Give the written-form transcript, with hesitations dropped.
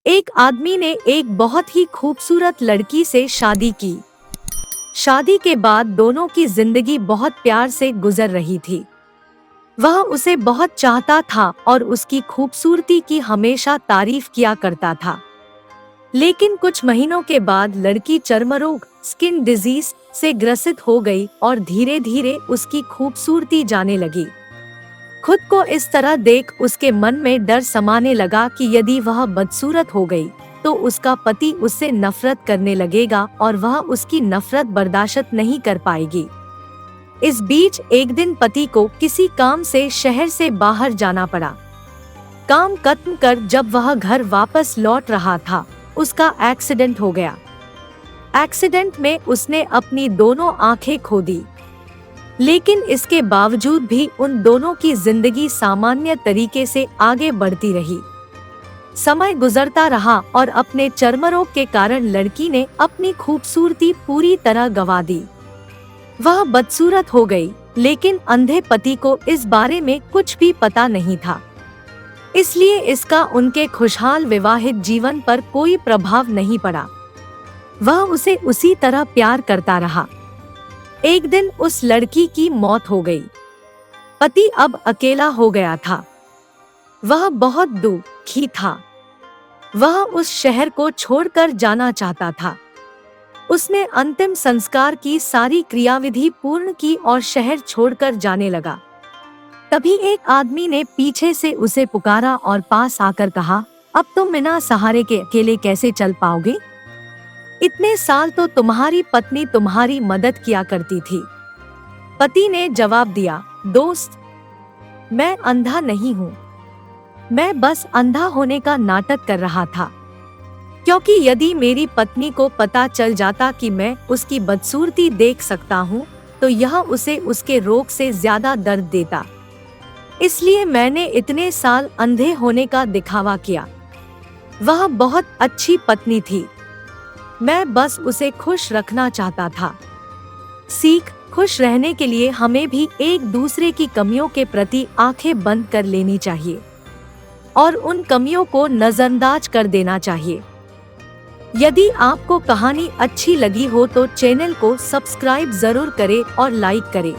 एक आदमी ने एक बहुत ही खूबसूरत लड़की से शादी की। शादी के बाद दोनों की जिंदगी बहुत प्यार से गुजर रही थी। वह उसे बहुत चाहता था और उसकी खूबसूरती की हमेशा तारीफ किया करता था। लेकिन कुछ महीनों के बाद लड़की चर्मरोग स्किन डिजीज से ग्रसित हो गई और धीरे धीरे उसकी खूबसूरती जाने लगी। खुद को इस तरह देख उसके मन में डर समाने लगा कि यदि वह बदसूरत हो गई तो उसका पति उससे नफरत करने लगेगा और वह उसकी नफरत बर्दाश्त नहीं कर पाएगी। इस बीच एक दिन पति को किसी काम से शहर से बाहर जाना पड़ा। काम खत्म कर जब वह घर वापस लौट रहा था, उसका एक्सीडेंट हो गया। एक्सीडेंट में उसने अपनी दोनों आंखें खो दी। लेकिन इसके बावजूद भी उन दोनों की जिंदगी सामान्य तरीके से आगे बढ़ती रही। समय गुजरता रहा और अपने चर्मरोग के कारण लड़की ने अपनी खूबसूरती पूरी तरह गंवा दी। वह बदसूरत हो गई, लेकिन अंधे पति को इस बारे में कुछ भी पता नहीं था। इसलिए इसका उनके खुशहाल विवाहित जीवन पर कोई प्रभाव नहीं पड़ा। वह उसे उसी तरह प्यार करता रहा। एक दिन उस लड़की की मौत हो गई। पति अब अकेला हो गया था। वह बहुत दुखी था। वह उस शहर को छोड़कर जाना चाहता था। उसने अंतिम संस्कार की सारी क्रियाविधि पूर्ण की और शहर छोड़कर जाने लगा। तभी एक आदमी ने पीछे से उसे पुकारा और पास आकर कहा, अब तुम बिना सहारे के अकेले कैसे चल पाओगे? इतने साल तो तुम्हारी पत्नी तुम्हारी मदद किया करती थी। पति ने जवाब दिया, दोस्त, मैं अंधा नहीं हूँ। मैं बस अंधा होने का नाटक कर रहा था, क्योंकि यदि मेरी पत्नी को पता चल जाता कि मैं उसकी बदसूरती देख सकता हूँ तो यह उसे उसके रोग से ज्यादा दर्द देता। इसलिए मैंने इतने साल अंधे होने का दिखावा किया। वह बहुत अच्छी पत्नी थी। मैं बस उसे खुश रखना चाहता था। सीख, खुश रहने के लिए हमें भी एक दूसरे की कमियों के प्रति आंखें बंद कर लेनी चाहिए और उन कमियों को नजरअंदाज कर देना चाहिए। यदि आपको कहानी अच्छी लगी हो तो चैनल को सब्सक्राइब जरूर करें और लाइक करें।